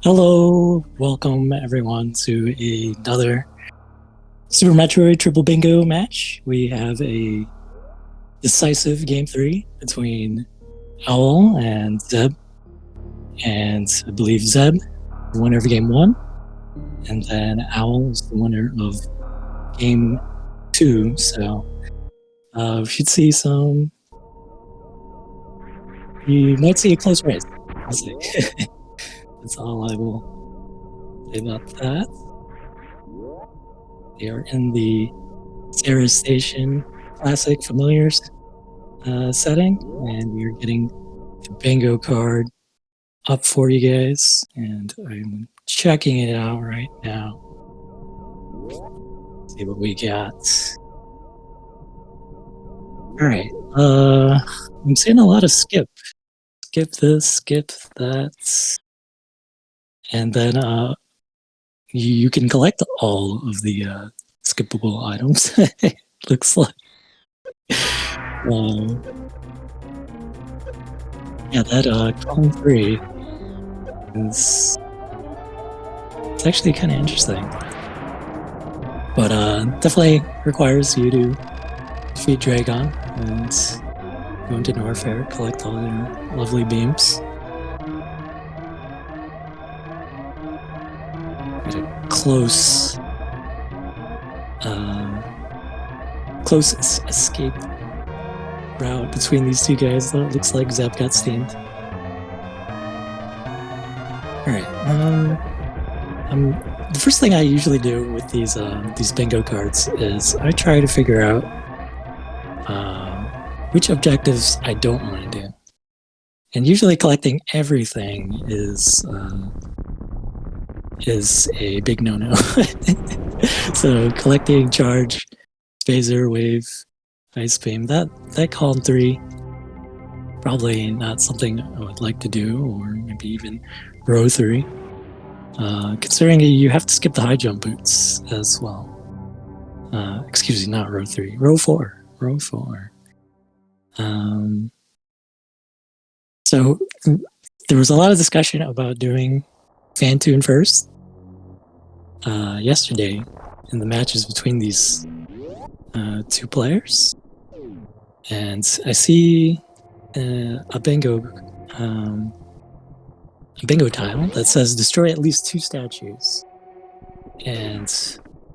Hello, welcome everyone to another Super Metroid Triple Bingo match. We have a decisive game 3 between Owl and Zeb, and I believe Zeb, the winner of game 1, and then Owl is the winner of game 2. So we should see some. You might see a close race. I'll see. That's all I will say about that. They are in the Sarah Station Classic Familiars setting, and we're getting the bingo card up for you guys, and I'm checking it out right now. See what we got. All right, I'm seeing a lot of skip this, skip that, and then you can collect all of the skippable items. It looks like. Yeah, that column 3 is it's actually kind of interesting, but definitely requires you to defeat Dragon and go into Norfair, collect all their lovely beams. Got a close escape route between these two guys, though. It looks like Zeb got steamed. Alright, the first thing I usually do with these bingo cards is I try to figure out which objectives I don't want to do. And usually collecting everything is a big no-no. So collecting charge, phaser, wave, ice beam, that column 3, probably not something I would like to do, or maybe even row 3. Considering you have to skip the high jump boots as well. Excuse me, not row 3, row 4. Row 4. So there was a lot of discussion about doing fan tune first yesterday in the matches between these two players, and I see a bingo tile that says destroy at least 2 statues, and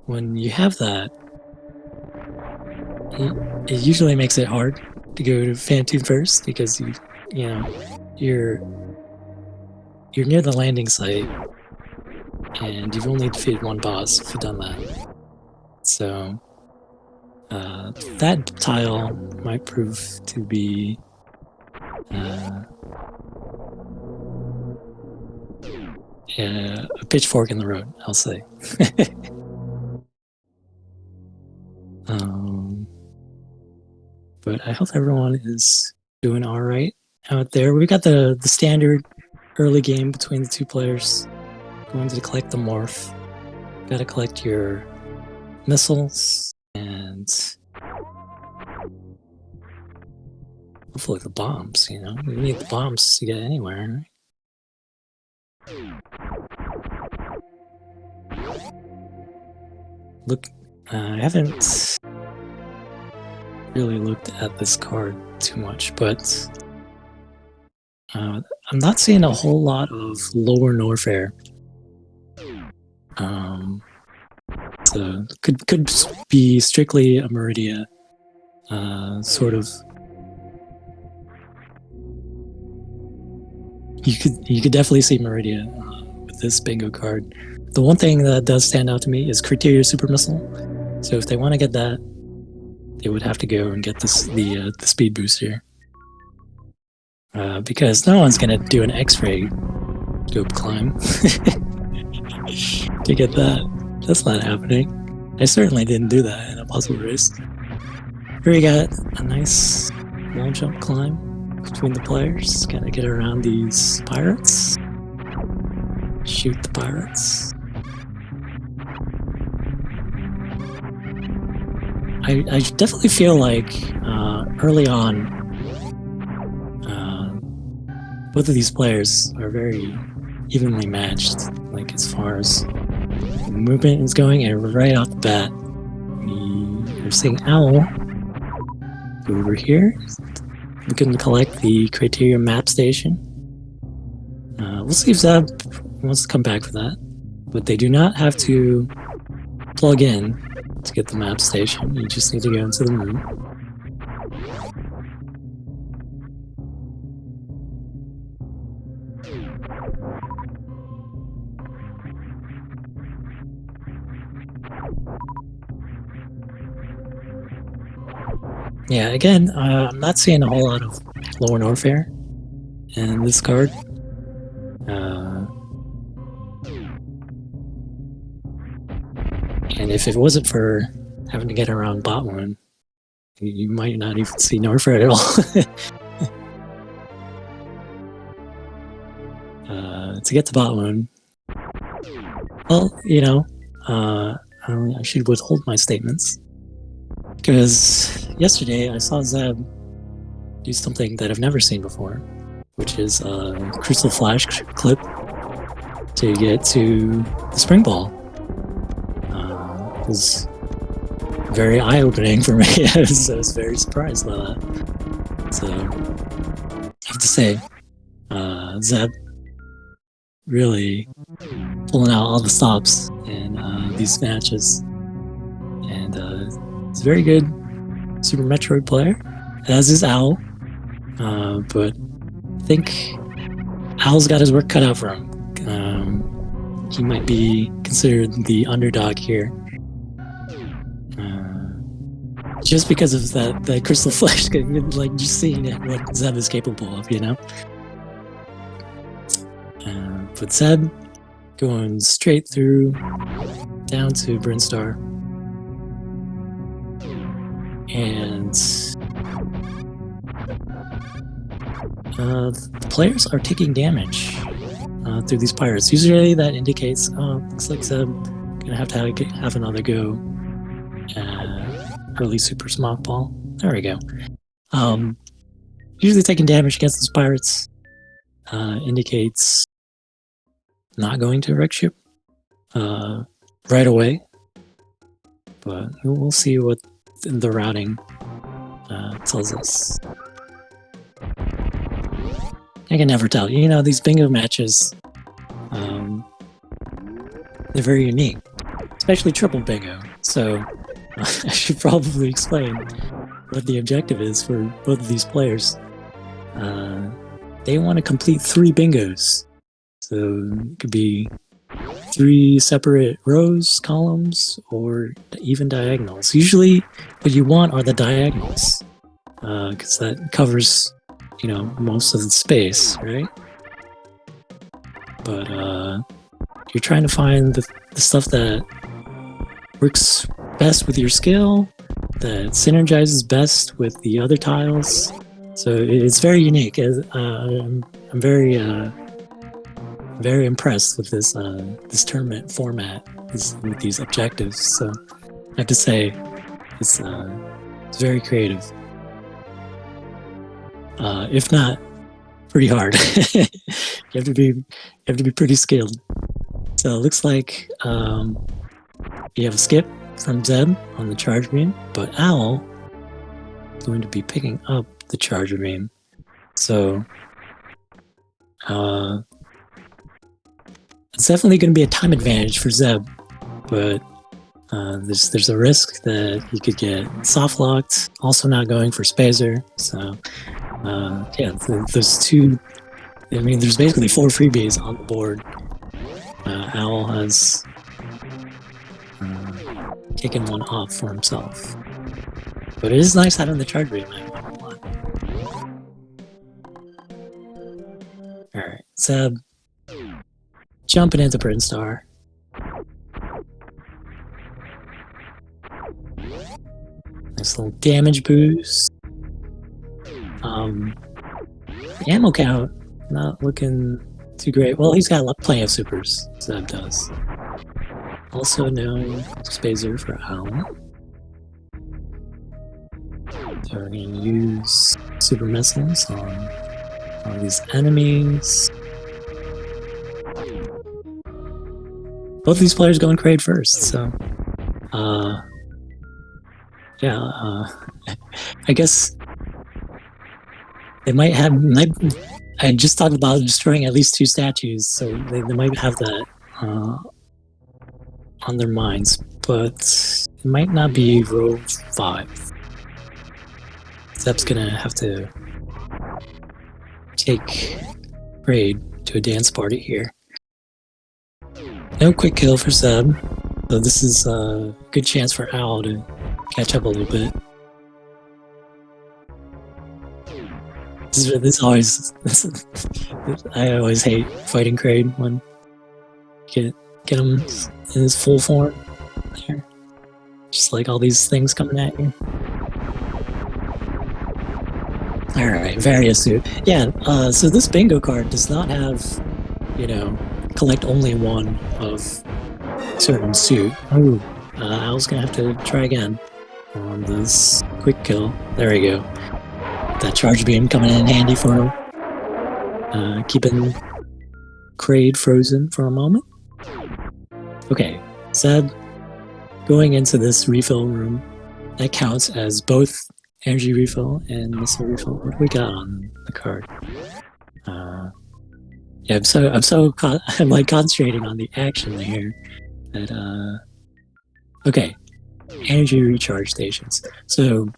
when you have that, it usually makes it hard to go to fan tune first, because you're near the landing site and you've only defeated one boss if you've done that. So that tile might prove to be a pitchfork in the road, I'll say. But I hope everyone is doing all right out there. We got the standard early game between the two players. Going to collect the morph. Got to collect your missiles and hopefully the bombs. You need the bombs to get anywhere, right? Look, I haven't really looked at this card too much, but I'm not seeing a whole lot of lower Norfair. So could be strictly a Meridia sort of. You could definitely see Meridia with this bingo card. The one thing that does stand out to me is Criteria Super Missile. So if they want to get that, they would have to go and get the speed booster. Because no one's gonna do an X-ray scope climb to get that. That's not happening. I certainly didn't do that in a puzzle race. Here we got a nice wall jump climb between the players. Gotta get around these pirates. Shoot the pirates. I definitely feel like early on, both of these players are very evenly matched, like as far as the movement is going, and right off the bat, we are seeing Owl go over here. We can collect the criteria map station. We'll see if Zeb wants to come back for that, but they do not have to plug in to get the map station. You just need to go into the room. Yeah, again, I'm not seeing a whole lot of Lower Norfair in this card. And if it wasn't for having to get around bot one, you might not even see Norfair at all. To get to bot one, well, you know, I should withhold my statements. Because yesterday I saw Zeb do something that I've never seen before, which is a Crystal Flash clip to get to the spring ball. It was very eye-opening for me. I was very surprised by that. So I have to say, Zeb really pulling out all the stops in these matches, and he's a very good Super Metroid player, as is Owl. But I think Owl's got his work cut out for him. He might be considered the underdog here. Just because of that Crystal Flash, like just seeing what Zeb is capable of, you know? But Zeb going straight through down to Brinstar. And the players are taking damage through these pirates. Usually that indicates, looks like Zeb gonna have to have another go. Early Super Smock Ball. There we go. Usually taking damage against those pirates indicates not going to a wreck ship right away. But we'll see what the routing tells us. I can never tell. You know, these bingo matches, they're very unique, especially triple bingo. So I should probably explain what the objective is for both of these players. They want to complete 3 bingos. So it could be 3 separate rows, columns, or even diagonals. Usually what you want are the diagonals, because that covers, you know, most of the space, right? But you're trying to find the stuff that works best with your skill, that synergizes best with the other tiles. So it's very unique. I'm very very impressed with this this tournament format, with these objectives. So I have to say, it's very creative. If not, pretty hard. you have to be pretty skilled. So it looks like you have a skip from Zeb on the charge beam, but Owl is going to be picking up the charge beam. So it's definitely going to be a time advantage for Zeb, but there's a risk that he could get soft locked. Also not going for Spazer. So yeah, there's 2. I mean, there's basically 4 freebies on the board. Owl has taken one off for himself, but it is nice having the charge rate. All right, Zeb jumping into Brinstar. Nice little damage boost. The ammo count not looking too great. Well, he's got plenty of supers. Zeb does. Also no Spazer for Owl. So we're going to use super missiles on these enemies. Both these players going Kraid first, so yeah, I guess they might have. I just talked about destroying at least 2 statues, so they might have that on their minds, but it might not be row 5. Zeb's gonna have to take Raid to a dance party here. No quick kill for Zeb, so this is a good chance for Owl to catch up a little bit. This always I always hate fighting Kraid when get him in his full form there. Just like all these things coming at you. Alright, various suit. Yeah, so this bingo card does not have, you know, collect only one of certain suit. Oh, Owl's gonna have to try again on this quick kill. There we go. That charge beam coming in handy for him. Keeping Kraid frozen for a moment. Okay, Zeb going into this refill room. That counts as both energy refill and missile refill. What do we got on the card? Yeah, I'm like concentrating on the action here. That okay, energy recharge stations. So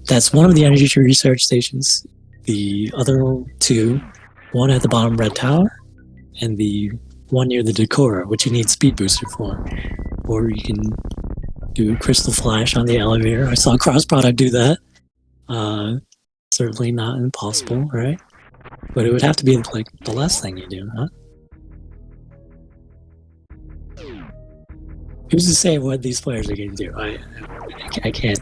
that's one of the energy recharge stations. The other 2, one at the bottom red tower, and the one near the Decora, which you need speed booster for. Or you can do crystal flash on the elevator. I saw Cross Product do that. Certainly not impossible, right? But it would have to be like the last thing you do, huh? Who's to say what these players are going to do? I can't.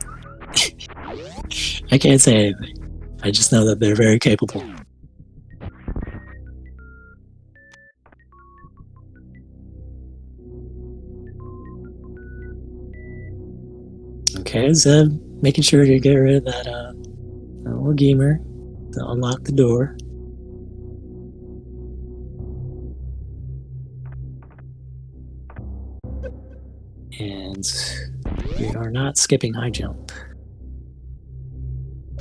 I can't say anything. I just know that they're very capable. Okay, Zeb making sure to get rid of that little gamer to unlock the door. And we are not skipping high jump.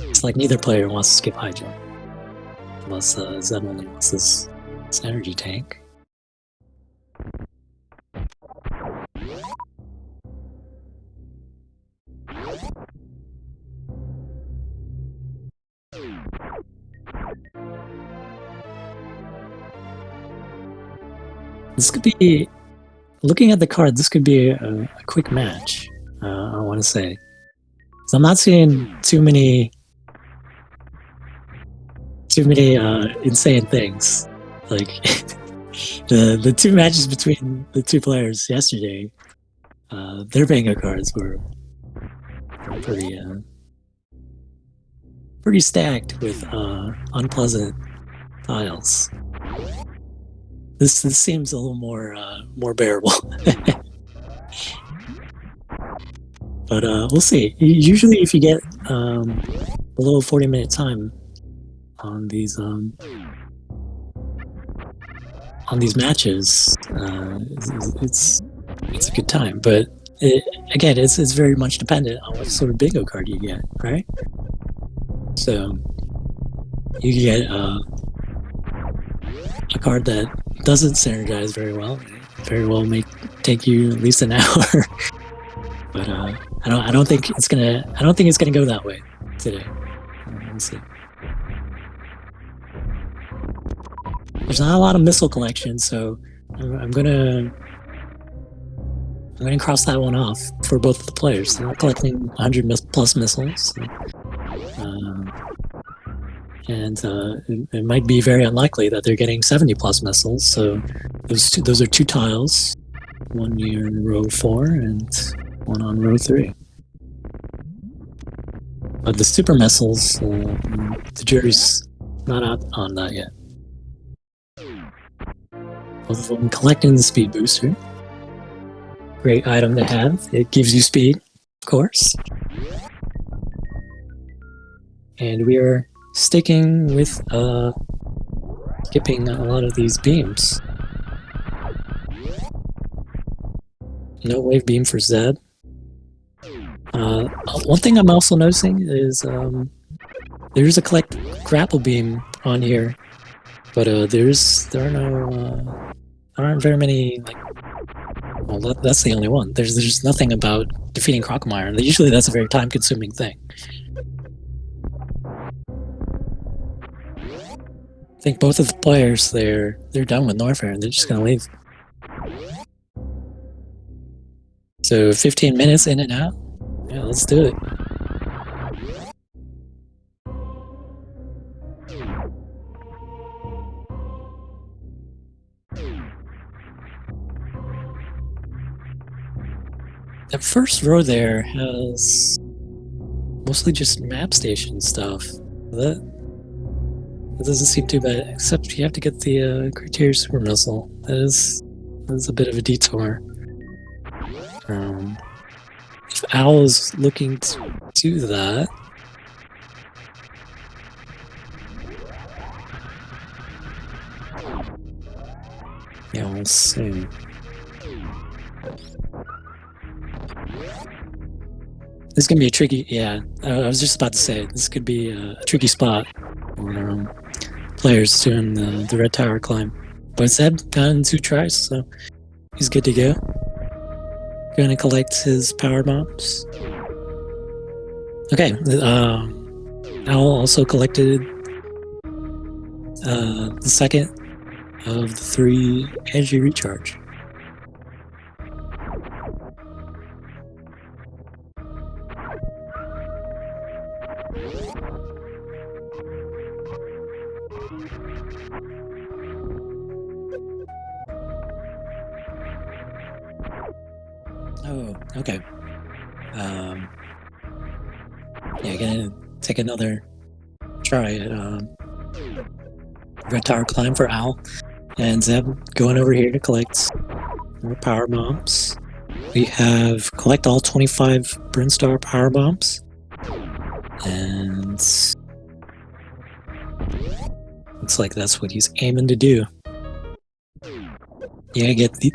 It's like neither player wants to skip high jump. Unless Zeb only wants this energy tank. This could be, looking at the card, this could be a quick match, I want to say. So I'm not seeing too many insane things. Like, the 2 matches between the 2 players yesterday, their bingo cards were pretty stacked with unpleasant tiles. This seems a little more bearable. But we'll see. Usually if you get below 40-minute time on these matches, it's a good time. But again, it's very much dependent on what sort of bingo card you get, right? So you get a card that doesn't synergize very well may take you at least an hour. But I don't think it's gonna go that way today. We'll see. There's not a lot of missile collection, so I'm gonna cross that one off for both of the players. They're not collecting 100 plus missiles. So, and it might be very unlikely that they're getting 70 plus missiles. So those are 2 tiles, one near row 4 and one on row 3. But the super missiles, the jury's not out on that yet. Both of them collecting the speed booster. Great item to have. It gives you speed, of course. And we are sticking with skipping a lot of these beams. No wave beam for Zeb. One thing I'm also noticing is there's a collect grapple beam on here, but there aren't very many like. Well, that's the only one. There's nothing about defeating Crocomire, and usually that's a very time-consuming thing. I think both of the players they're done with Norfair and they're just gonna leave. So 15 minutes in and out. Yeah, let's do it. That first row there has mostly just map station stuff. That doesn't seem too bad, except you have to get the Criteria Super Missile. That is a bit of a detour. If Owl is looking to do that, yeah, we'll see. This is gonna be a tricky. Yeah, I was just about to say this could be a tricky spot for players doing the red tower climb. But Zeb got in 2 tries, so he's good to go. Gonna collect his power bombs. Okay, Owl also collected the second of the 3 energy recharge. Oh, okay. Yeah, gonna take another try at red tower climb for Owl, and Zeb going over here to collect more power bombs. We have collect all 25 Brinstar power bombs, and looks like that's what he's aiming to do. Yeah, get the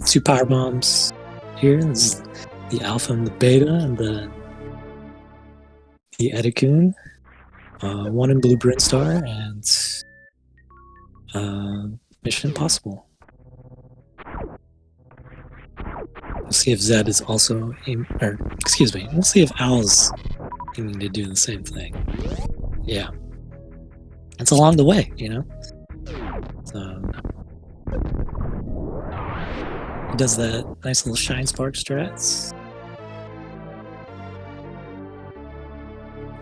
2 power bombs here. This is the Alpha and the Beta, and then the Edikun. 1 in Blue Brinstar, and Mission Impossible. We'll see if Zed is also we'll see if Owl's aiming to do the same thing. Yeah. It's along the way, you know? So, he does that nice little Shine Spark strats.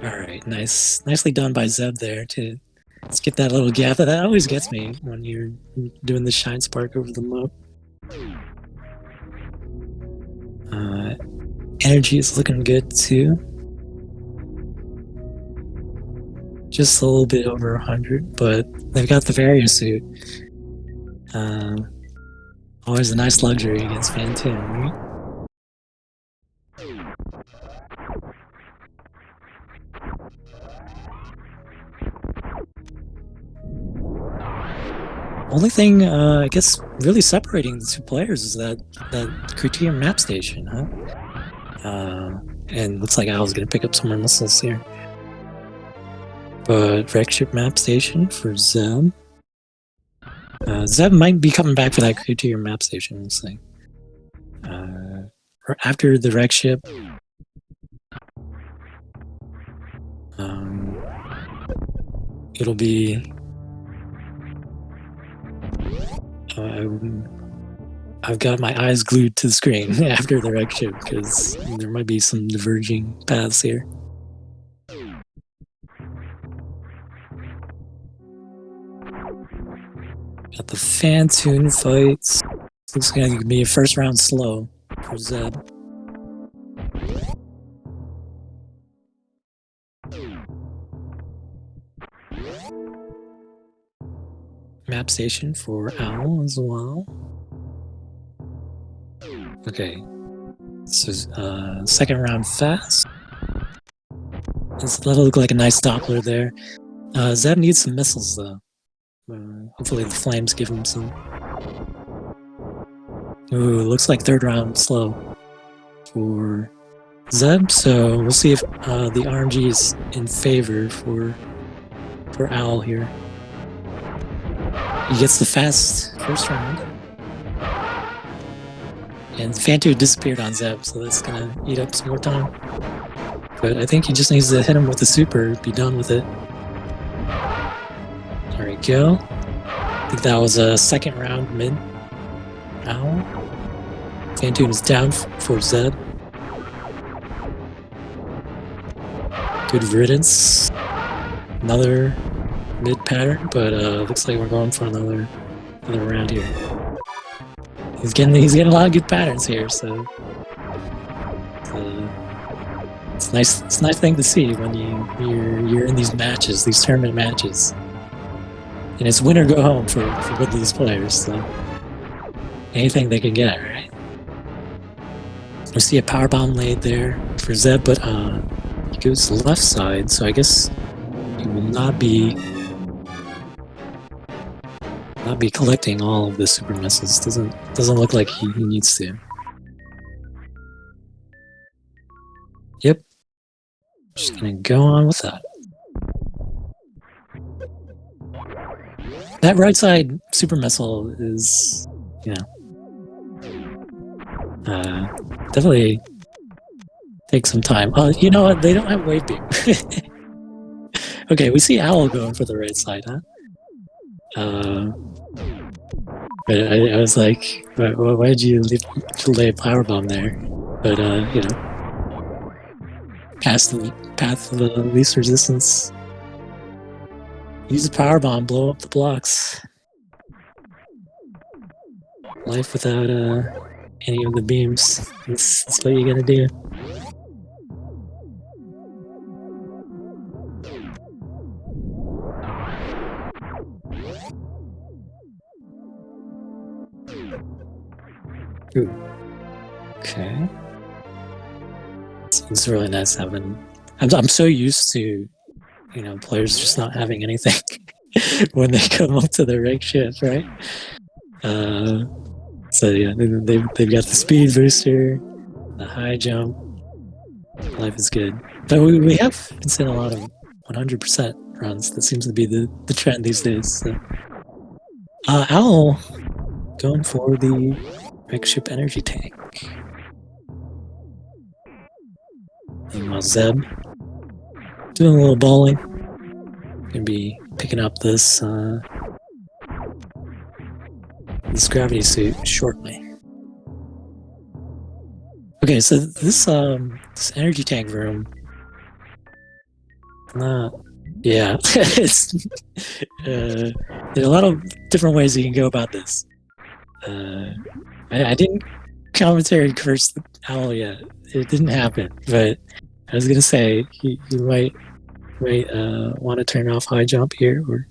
Alright, nicely done by Zeb there to skip that little gap. That always gets me when you're doing the Shine Spark over the moat. Energy is looking good too. Just a little bit over 100, but they've got the Varia suit. Always a nice luxury against Phantom, right? Only thing, I guess, really separating the 2 players is that Criterion map station, huh? And looks like Owl's gonna pick up some more missiles here. But Wreckship map station for Zeb. Zeb might be coming back for that Criterion map station, we'll see. After the Wreckship, it'll be I've got my eyes glued to the screen after the wreck ship because there might be some diverging paths here. Got the Phantoon fights. Looks like it could be a first round slow for Zeb. Map station for Owl as well. Okay, so second round fast. That'll look like a nice Doppler there. Zeb needs some missiles though. Hopefully the flames give him some. Ooh, looks like third round slow for Zeb, so we'll see if the RNG is in favor for Owl here. He gets the fast first round. And Fantu disappeared on Zeb, so that's gonna eat up some more time. But I think he just needs to hit him with the super, be done with it. There we go. I think that was a second round mid. Owl. Fantoon is down for Zeb. Good riddance. Another mid pattern, but looks like we're going for another round here. He's getting a lot of good patterns here, so it's nice. It's a nice thing to see when you're in these matches, these tournament matches, and it's win or go home for both of these players. So anything they can get, right? We see a power bomb laid there for Zeb, but he goes left side, so I guess he will not be collecting all of the super missiles. Doesn't look like he needs to. Yep. Just gonna go on with that. That right side super missile is, definitely take some time. You know what? They don't have wave beam. Okay, we see Owl going for the right side, huh? But I was like, why did you lay a power bomb there? But pass the path of the least resistance. Use a power bomb, blow up the blocks. Life without any of the beams. That's what you gotta do. Ooh. Okay. It's really nice having. I'm so used to, players just not having anything when they come up to the rank shift, right? So yeah, they've got the speed booster, the high jump. Life is good, but we have been seeing a lot of 100% runs. That seems to be the trend these days. So. Owl going for the rank ship energy tank. And Zeb doing a little bowling. Gonna be picking up this gravity suit shortly. Okay, so this energy tank room. Yeah, it's there are a lot of different ways you can go about this. I didn't commentary curse the Owl yet. It didn't happen, but I was gonna say you might want to turn off high jump here. We're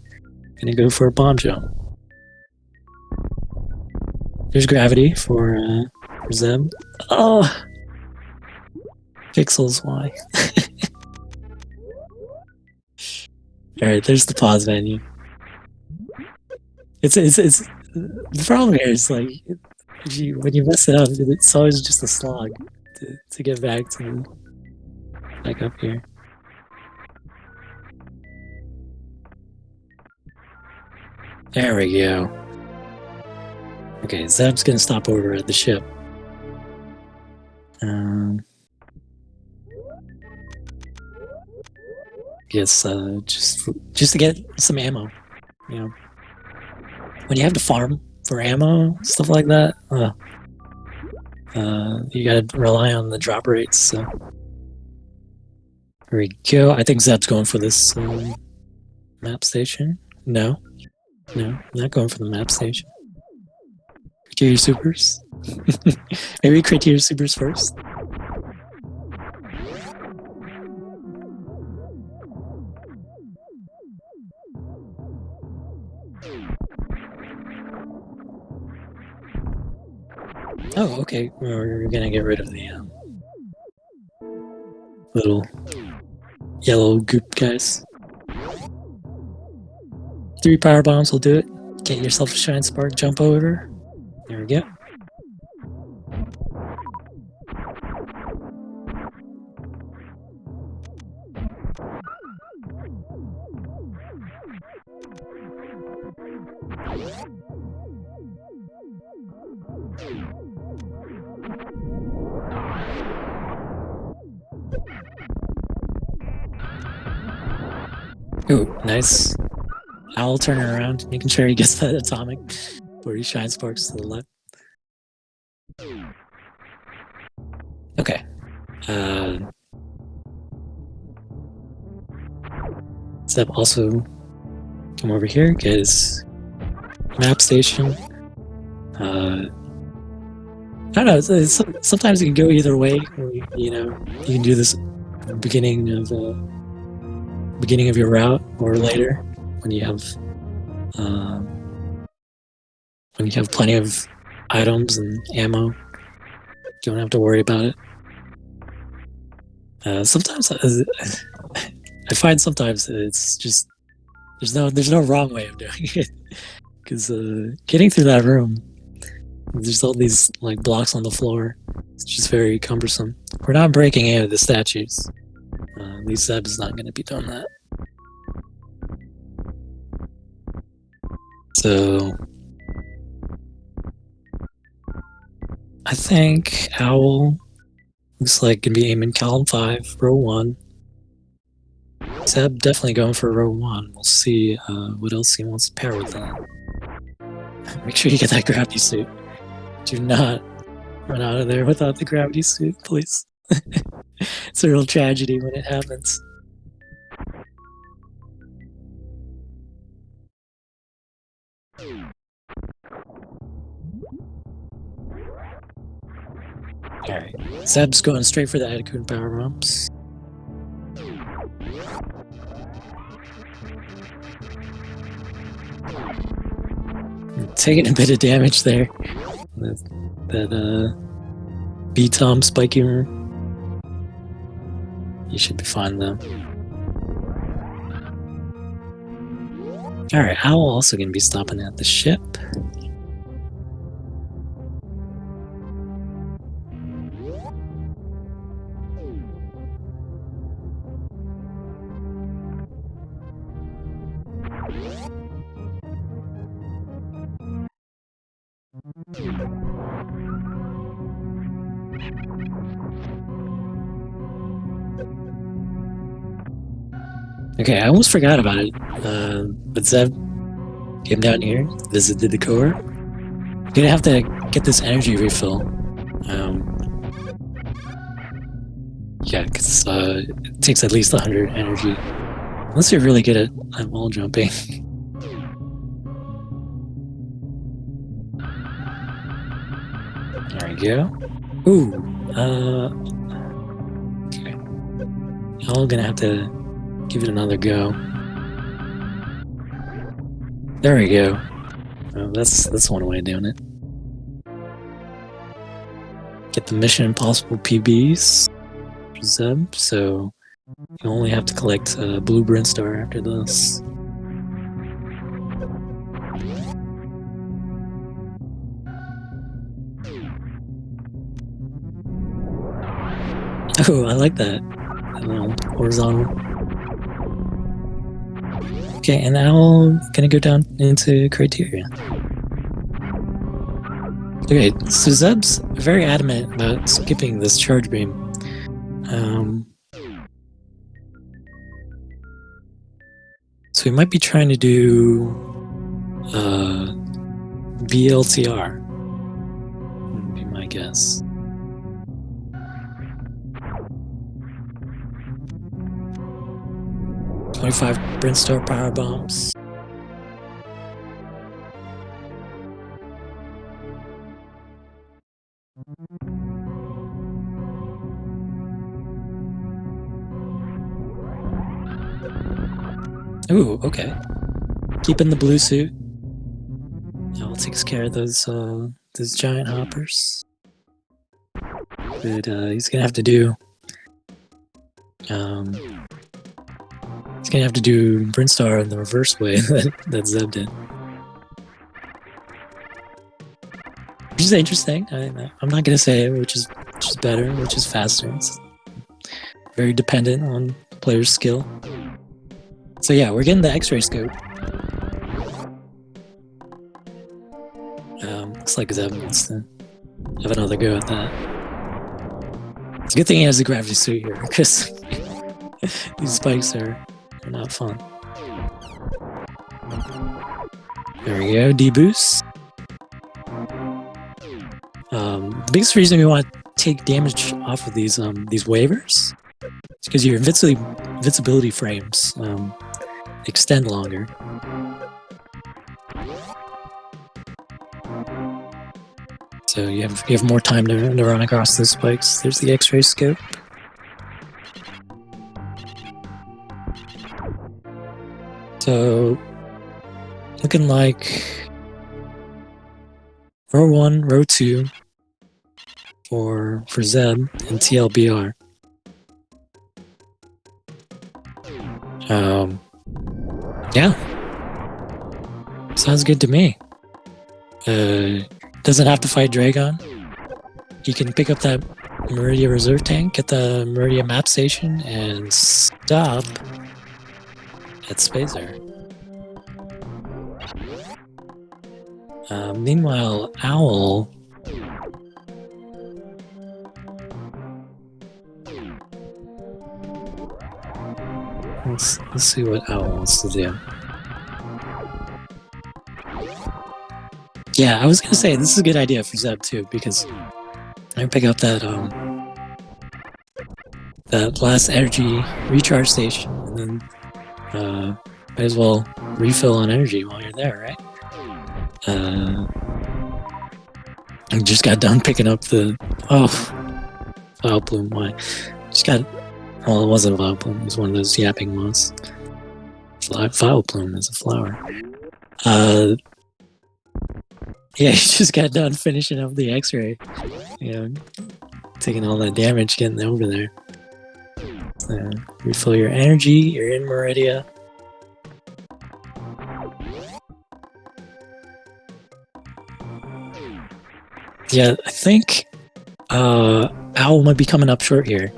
gonna go for a bomb jump. There's gravity for Zeb. Oh, pixels. Why? All right, there's the pause menu. It's the problem here is like when you mess it up, it's always just a slog to get back up here. There we go. Okay, Zeb's gonna stop over at the ship. Guess just to get some ammo. When you have to farm for ammo, stuff like that, you gotta rely on the drop rates. So here we go. I think Zeb's going for this map station. No, not going for the map station. Criteria supers. Maybe criteria supers first. Oh, okay. We're gonna get rid of the little yellow goop guys. 3 power bombs will do it. Get yourself a shine spark, jump over. There we go. Ooh, nice. Owl turning around, making sure he gets that atomic before he shine sparks to the left. Okay. Zeb also come over here, get his map station. I don't know. Sometimes it can go either way. You know, you can do this at the beginning of your route or later when you have plenty of items and ammo. You don't have to worry about it. Sometimes I find sometimes it's just there's no wrong way of doing it because getting through that room, there's all these like blocks on the floor. It's just very cumbersome. We're not breaking any of the statues. At least Zeb is not going to be doing that. So I think Owl looks like gonna be aiming column 5, row 1. Zeb definitely going for row 1. We'll see what else he wants to pair with that. Make sure you get that gravity suit. Do not run out of there without the gravity suit, please. It's a real tragedy when it happens. Alright, Zeb's going straight for the Adakun power bombs. Taking a bit of damage there. That B-Tom spiking. You should be fine though. Alright, Owl also gonna be stopping at the ship. Okay, I almost forgot about it. But Zeb came down here, visited the core. You're gonna have to get this energy refill. Yeah, because it takes at least 100 energy. Unless you're really good at wall jumping. There we go. Ooh, okay. I'm gonna have to give it another go. There we go. Oh, that's one way of doing it. Get the Mission Impossible PBs for Zeb, so you only have to collect Blue Brinstar after this. Oh, I like that. Horizontal. Okay, and now I'm gonna go down into criteria. Okay, so Zeb's very adamant about skipping this charge beam. So we might be trying to do VLTR. Would be my guess. $25 Brinstar power bombs. Ooh, okay. Keeping the blue suit. I'll take care of those giant hoppers. But he's gonna have to do He's gonna have to do Brinstar in the reverse way that Zeb did. Which is interesting. I'm not gonna say which is better, which is faster. It's very dependent on the player's skill. So yeah, we're getting the X-ray scope. Looks like Zeb wants to have another go at that. It's a good thing he has the gravity suit here, because these spikes are not fun. There we go, D-boost. The biggest reason we want to take damage off of these waivers is because your invincibility frames extend longer. So you have more time to run across those spikes. There's the X-ray scope. So looking like row 1, row 2 for Zeb and TLBR. Yeah, sounds good to me. Doesn't have to fight Dragon. He can pick up that Meridia reserve tank, get the Meridia map station, and stop at Spacer. Meanwhile, Owl... Let's see what Owl wants to do. Yeah, I was gonna say this is a good idea for Zeb too, because I can pick up that that last energy recharge station, and then might as well refill on energy while you're there, right? I just got done picking up the Flower Bloom. Why? Just got. Well, it wasn't a Flower Bloom. It was one of those yapping moths. Flower Bloom is a flower. Yeah, he just got done finishing up the X-ray. You know, taking all that damage, getting over there. So, refill your energy. You're in Meridia. Yeah, I think Owl might be coming up short here,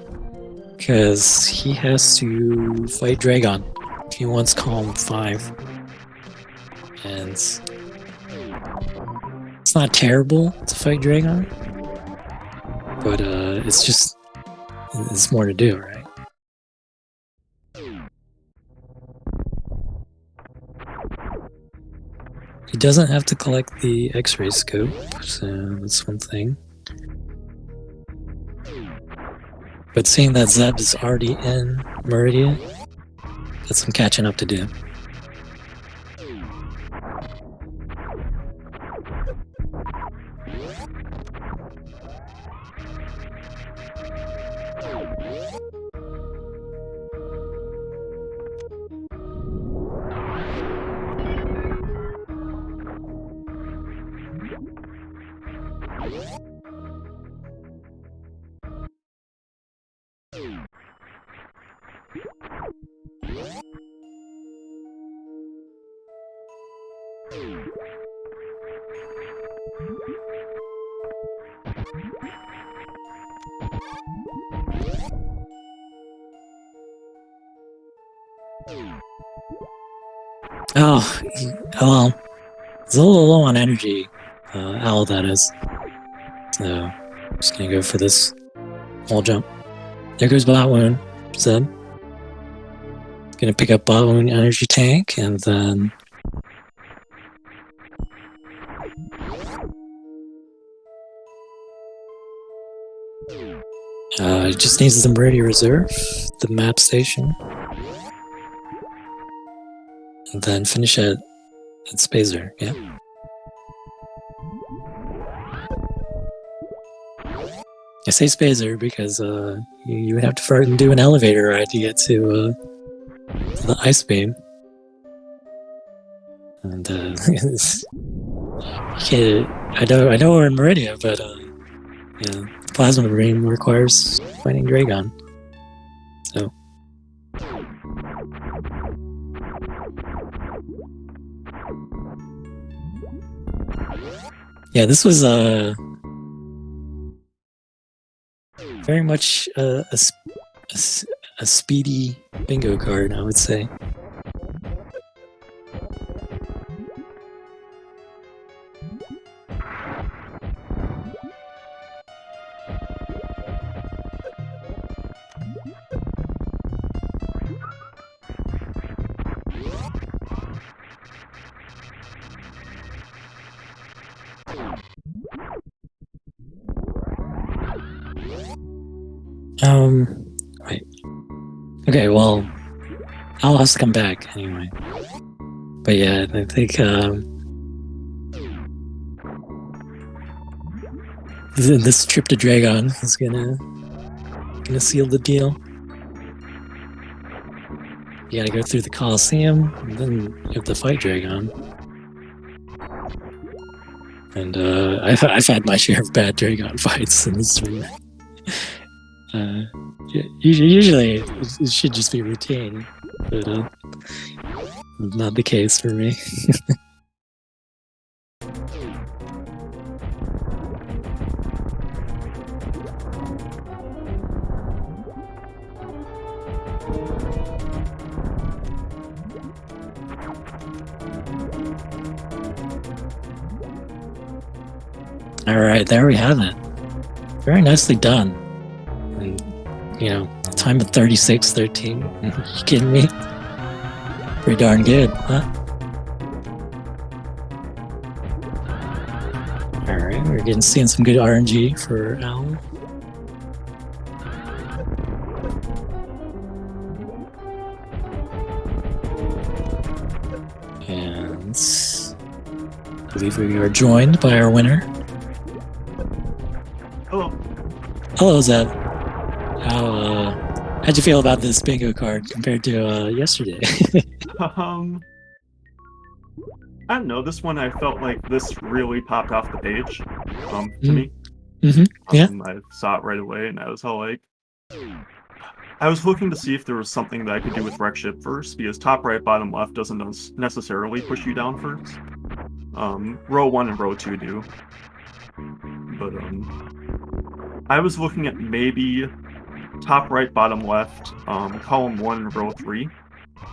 because he has to fight Dragon if he wants Calm 5. And it's not terrible to fight Dragon, but it's more to do, right? He doesn't have to collect the X-ray scope, so that's one thing. But seeing that Zeb is already in Meridia, got some catching up to do. Oh, well, it's a little low on energy, Owl that is. So, I'm just gonna go for this wall jump. There goes Bot Wound, Zeb. Gonna pick up Bot Wound energy tank, and then... it just needs the Meridia Reserve, the map station, and then finish at Spacer, yeah. I say Spacer because you would have to first do an elevator ride to get to the Ice Beam. And I know we're in Meridia, but yeah, Plasma Beam requires fighting Dragon. So Yeah, this was very much a speedy bingo card, I would say. Right. Okay, well, I'll have to come back anyway. But yeah, I think this trip to Dragon is gonna seal the deal. You gotta go through the Coliseum, and then you have to fight Dragon. And I've had my share of bad Dragon fights in this tournament. Usually it should just be routine, but not the case for me. All right, there we have it. Very nicely done. And, you know, time of 36-13. You kidding me? Pretty darn good, huh? All right, we're seeing some good RNG for Owl. And I believe we are joined by our winner. Hello. Hello, Zeb. How'd you feel about this bingo card compared to yesterday? I don't know. This one, I felt like this really popped off the page to me. Yeah. I saw it right away, and I was all like, I was looking to see if there was something that I could do with wreck ship first, because top right, bottom left doesn't necessarily push you down first. Row 1 and row 2 do. But I was looking at maybe top right, bottom left, column 1 and row 3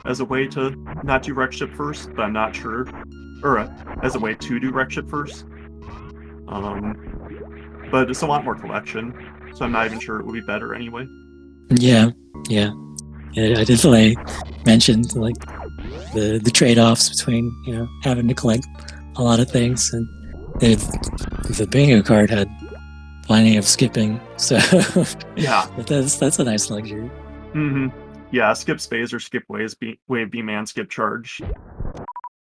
as a way to not do wreck ship first, but I'm not sure. Or as a way to do wreck ship first. But it's a lot more collection, so I'm not even sure it would be better anyway. Yeah. I definitely mentioned like the trade-offs between, you know, having to collect a lot of things, and the bingo card had plenty of skipping, so yeah, that's a nice luxury. Yeah, skip space or skip wave B-man, skip charge,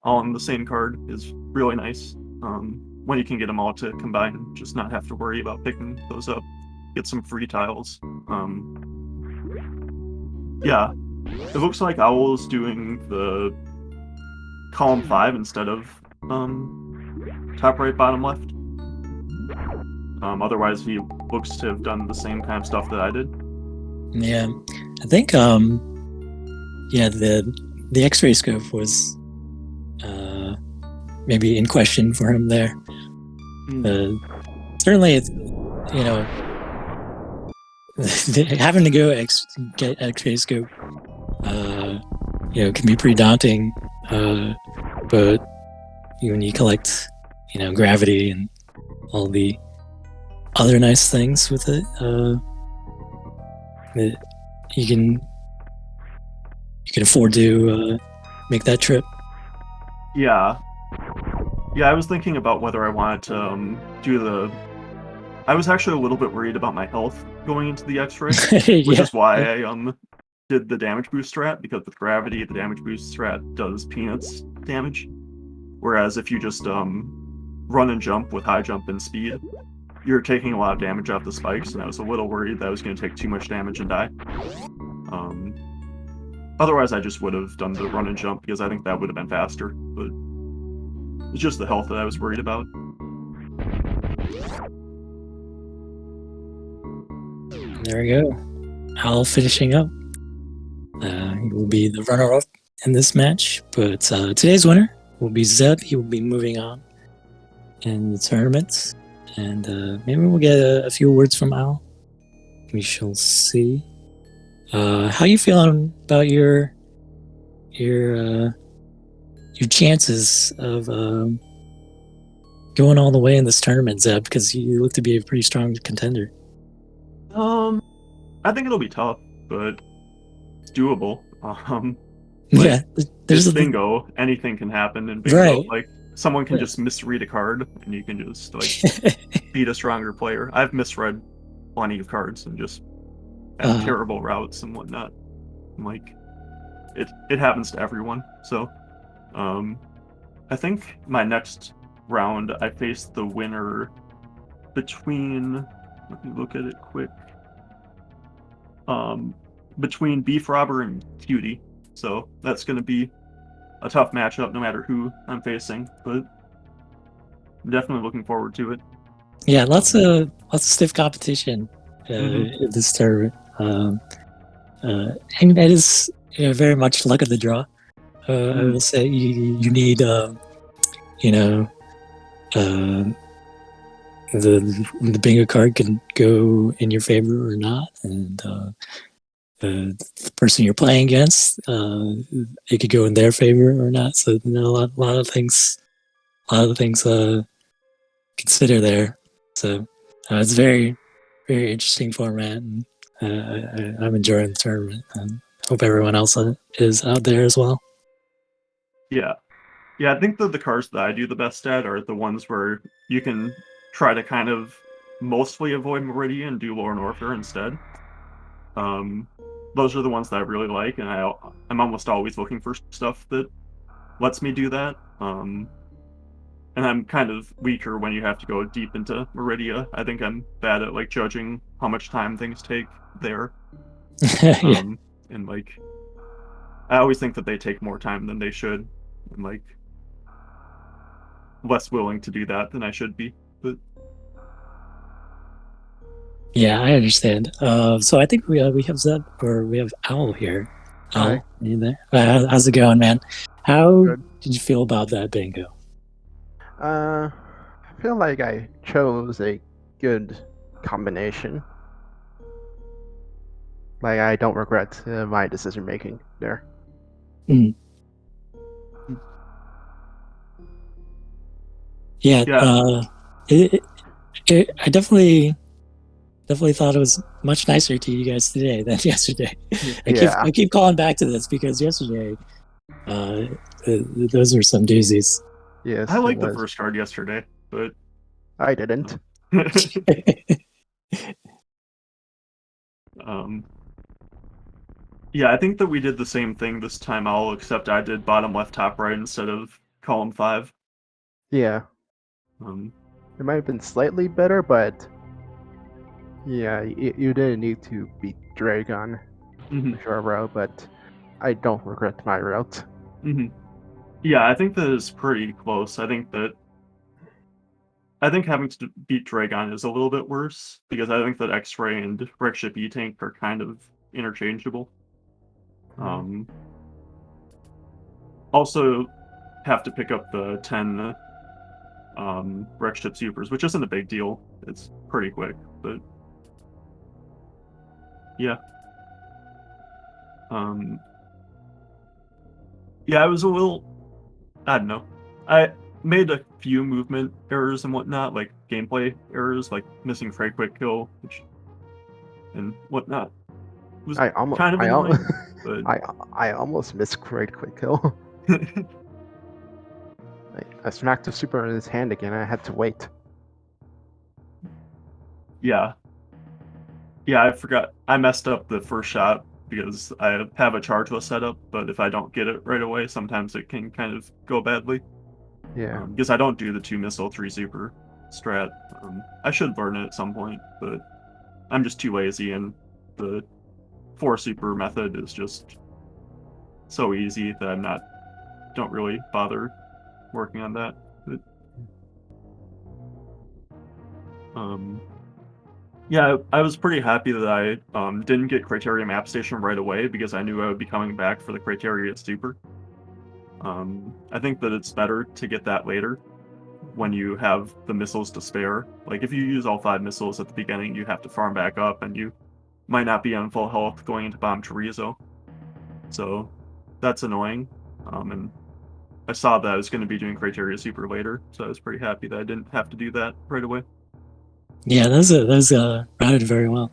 all in the same card is really nice. When you can get them all to combine and just not have to worry about picking those up, get some free tiles. Yeah, it looks like Owl is doing the column 5 instead of top right, bottom left. Otherwise, he looks to have done the same kind of stuff that I did. Yeah, I think yeah, the X-ray scope was maybe in question for him there. Certainly, it's, you know, having to go get X-ray scope, you know, can be pretty daunting. But when you collect, you know, gravity and all the other nice things with it, you can afford to make that trip. Yeah, I was thinking about whether I wanted to do the. I was actually a little bit worried about my health going into the X-ray, which is why I did the damage boost strat, because with gravity, the damage boost strat does peanuts damage, whereas if you just run and jump with high jump and speed, you're taking a lot of damage off the spikes, and I was a little worried that I was going to take too much damage and die. Otherwise, I just would have done the run and jump, because I think that would have been faster, but it's just the health that I was worried about. There we go. Owl finishing up. He will be the runner-up in this match, but today's winner will be Zeb. He will be moving on in the tournament, and maybe we'll get a few words from Al. We shall see. How you feeling about your chances of going all the way in this tournament, Zeb? Because you look to be a pretty strong contender. I think it'll be tough, but it's doable. Yeah, there's it's a bingo. Anything can happen in bingo. right. Like someone can Right. just misread a card, and you can just like beat a stronger player. I've misread plenty of cards and just had terrible routes and whatnot. And, like it happens to everyone. So, I think my next round I faced the winner between. Let me look at it quick. Between Beef Robber and Cutie. So that's going to be a tough matchup no matter who I'm facing, but I'm definitely looking forward to it. Yeah, lots of stiff competition in this tournament. And that is very much luck of the draw. I will say you need the bingo card can go in your favor or not, and the person you're playing against, it could go in their favor or not. So a lot of things consider there. So it's very interesting format, and I'm enjoying the tournament, and hope everyone else is out there as well. Yeah. I think that the cards that I do the best at are the ones where you can try to kind of mostly avoid Meridian and do Lorne Orpher instead. Those are the ones that I really like, and I'm almost always looking for stuff that lets me do that. And I'm kind of weaker when you have to go deep into Meridia. I think I'm bad at like judging how much time things take there. Yeah. And like I always think that they take more time than they should. And like less willing to do that than I should be. But Yeah, I understand. So I think we have Zeb, or we have Owl here. Owl, Hi. are you there? How's it going, man? How Good. did you feel about that bingo? I feel like I chose a good combination. Like I don't regret my decision making there. Mm. Yeah, I definitely thought it was much nicer to you guys today than yesterday. I keep calling back to this because yesterday, those were some doozies. Yes, I liked the first card yesterday, but I didn't. Yeah, I think that we did the same thing this time, Owl, except I did bottom left, top right instead of column 5. Yeah. It might have been slightly better, but yeah, you didn't need to beat Dragon your route, but I don't regret my route. Yeah, I think that is pretty close. I think having to beat Dragon is a little bit worse, because I think that X-Ray and Wreckship E-Tank are kind of interchangeable. Also have to pick up the 10 Wreckship Supers, which isn't a big deal. It's pretty quick, but yeah. Yeah, I was a little, I don't know. I made a few movement errors and whatnot, like gameplay errors, like missing Frey quick kill, and whatnot. It was kind of annoying, but I almost missed great quick kill. I smacked the super in his hand again. I had to wait. Yeah, I forgot. I messed up the first shot because I have a chargeless setup, but if I don't get it right away, sometimes it can kind of go badly. Yeah. Because I don't do the 2 missile 3 super strat. I should learn it at some point, but I'm just too lazy, and the 4 super method is just so easy that don't really bother working on that. But, yeah, I was pretty happy that I didn't get Criteria Map Station right away, because I knew I would be coming back for the Criteria Super. I think that it's better to get that later, when you have the missiles to spare. Like, if you use all 5 missiles at the beginning, you have to farm back up, and you might not be on full health going into Bomb Chorizo. So, that's annoying. And I saw that I was going to be doing Criteria Super later, so I was pretty happy that I didn't have to do that right away. Yeah, those routed very well.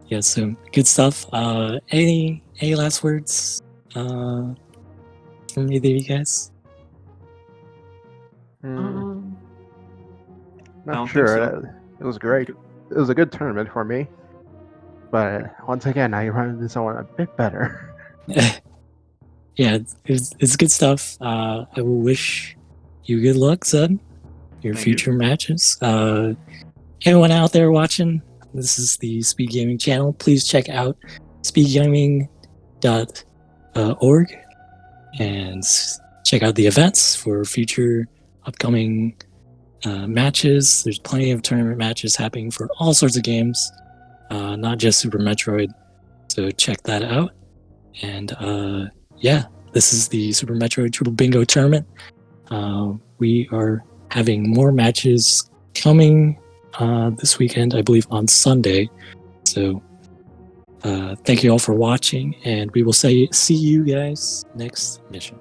Yeah, so good stuff. Any last words from either of you guys? Not sure. It was great. It was a good tournament for me. But once again, I run this one a bit better. Yeah, it's good stuff. I will wish you good luck, Zeb, your future matches. Anyone out there watching, this is the Speed Gaming channel. Please check out speedgaming.org and check out the events for future upcoming matches. There's plenty of tournament matches happening for all sorts of games, not just Super Metroid. So check that out. And yeah, this is the Super Metroid Triple Bingo Tournament. We are having more matches coming this weekend, I believe on Sunday. So thank you all for watching, and we will see you guys next mission.